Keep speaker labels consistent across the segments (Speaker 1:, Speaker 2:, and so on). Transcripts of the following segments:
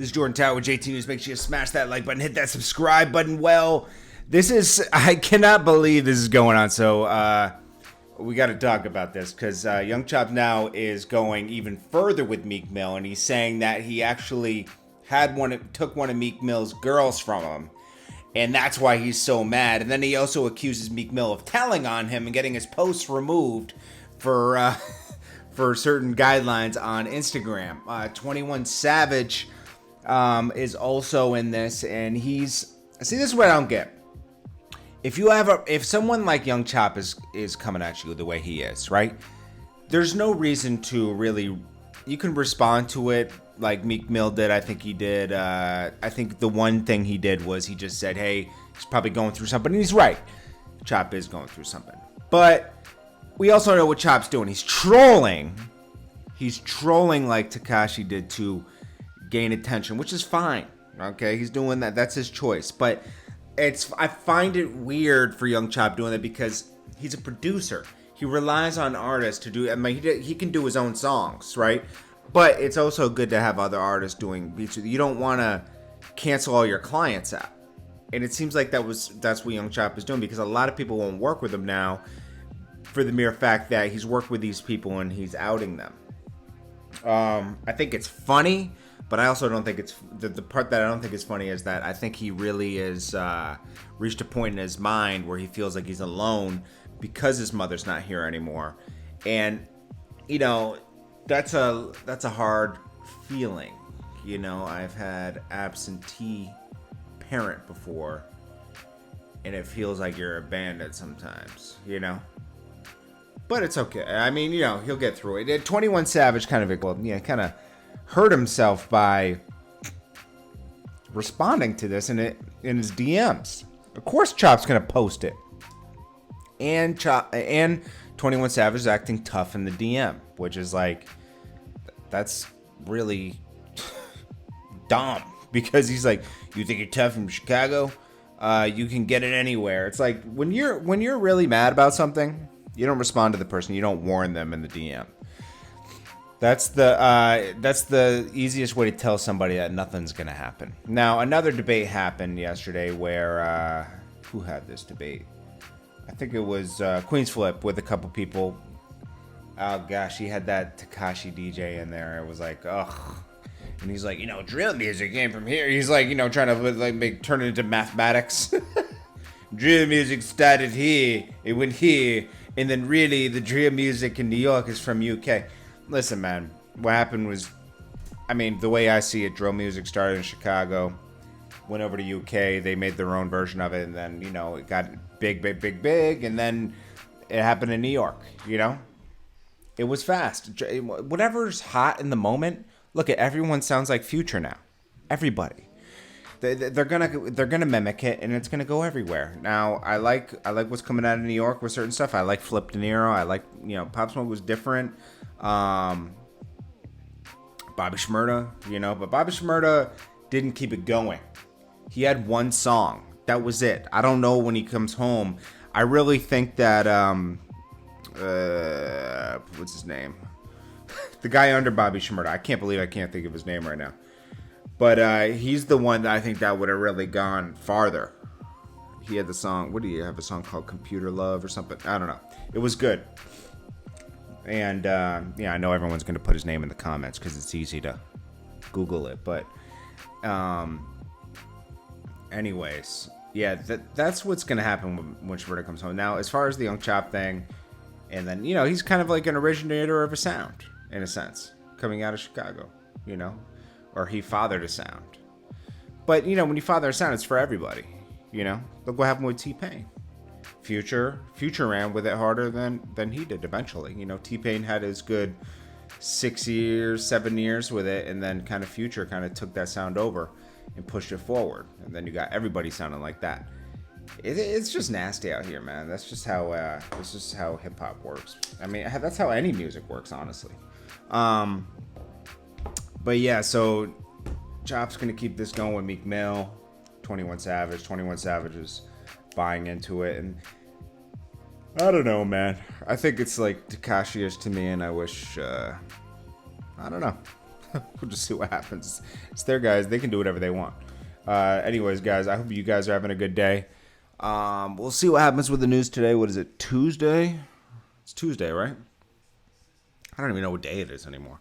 Speaker 1: This is Jordan Tower with JT News. Make sure you smash that like button, hit that subscribe button. Well, I cannot believe this is going on. So we got to talk about this because Young Chop now is going even further with Meek Mill, and he's saying that he actually took one of Meek Mill's girls from him, and that's why he's so mad. And then he also accuses Meek Mill of telling on him and getting his posts removed for certain guidelines on Instagram. 21 Savage is also in this, and this is what I don't get. If someone like Young Chop is coming at you the way he is, right? There's no reason to really. You can respond to it like Meek Mill did. I think he did. I think the one thing he did was he just said, "Hey, he's probably going through something." And he's right. Chop is going through something, but we also know what Chop's doing. He's trolling. He's trolling like Tekashi did to gain attention, which is fine. Okay, he's doing that. That's his choice, but. I find it weird for Young Chop doing that because he's a producer. He relies on artists to do. I mean, he can do his own songs, right? But it's also good to have other artists doing beats. You don't want to cancel all your clients out, and it seems like that's what Young Chop is doing because a lot of people won't work with him now for the mere fact that he's worked with these people and he's outing them. I think it's funny. But I also don't think it's the part that I don't think is funny is that I think he really is reached a point in his mind where he feels like he's alone because his mother's not here anymore, and that's a hard feeling. I've had absentee parent before, and it feels like you're abandoned sometimes. But it's okay. I mean, he'll get through it. 21 Savage kind of hurt himself by responding to this in his DMs. Of course, Chop's gonna post it, and 21 Savage is acting tough in the DM, which is like that's really dumb because he's like, "You think you're tough from Chicago? You can get it anywhere." It's like when you're really mad about something, you don't respond to the person, you don't warn them in the DM. That's the easiest way to tell somebody that nothing's gonna happen. Now, another debate happened yesterday where who had this debate? I think it was Queen's Flip with a couple people. Oh gosh, he had that Tekashi DJ in there. It was like, ugh. And he's like, drill music came from here. He's like, trying to turn it into mathematics. Drill music started here, it went here, and then really the drill music in New York is from UK. Listen, man, what happened was, the way I see it, drill music started in Chicago, went over to UK, they made their own version of it, and then, it got big, and then it happened in New York, It was fast. Whatever's hot in the moment, look at everyone sounds like Future now. Everybody. They're gonna mimic it, and it's gonna go everywhere. Now, I like what's coming out of New York with certain stuff. I like Flip De Niro. I like, Pop Smoke was different. Bobby Shmurda, but Bobby Shmurda didn't keep it going. He had one song. That was it. I don't know when he comes home. I really think that, what's his name? The guy under Bobby Shmurda. I can't believe I can't think of his name right now. But he's the one that I think that would have really gone farther. He had the song, what do you have, a song called Computer Love or something? I don't know. It was good. And, I know everyone's going to put his name in the comments because it's easy to Google it. But, anyways, yeah, that's what's going to happen when Shmurda comes home. Now, as far as the Young Chop thing, and then, he's kind of like an originator of a sound, in a sense, coming out of Chicago, or he fathered a sound. But, when you father a sound, it's for everybody, Look what happened with T-Pain. Future ran with it harder than he did eventually. T-Pain had his good 7 years with it, and then kind of Future kind of took that sound over and pushed it forward. And then you got everybody sounding like that. It's just nasty out here, man. That's just how hip hop works. That's how any music works, honestly. But yeah, so Chop's gonna keep this going with Meek Mill, 21 Savage. 21 Savage is buying into it, and I don't know, man. I think it's like Tekashi-ish to me, and I wish I don't know. We'll just see what happens. It's their guys. They can do whatever they want. Anyways, guys, I hope you guys are having a good day. We'll see what happens with the news today. What is it, Tuesday? It's Tuesday, right? I don't even know what day it is anymore.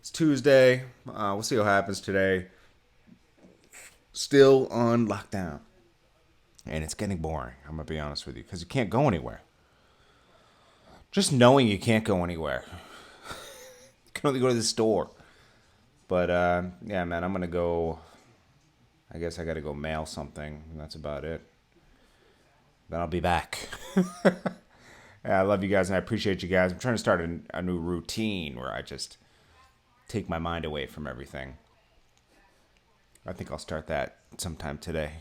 Speaker 1: It's Tuesday. We'll see what happens today. Still on lockdown. And it's getting boring, I'm going to be honest with you, because you can't go anywhere. Just knowing you can't go anywhere. You can only go to the store. But, yeah, man, I'm going to go. I guess I got to go mail something. And that's about it. Then I'll be back. Yeah, I love you guys, and I appreciate you guys. I'm trying to start a new routine where I just take my mind away from everything. I think I'll start that sometime today.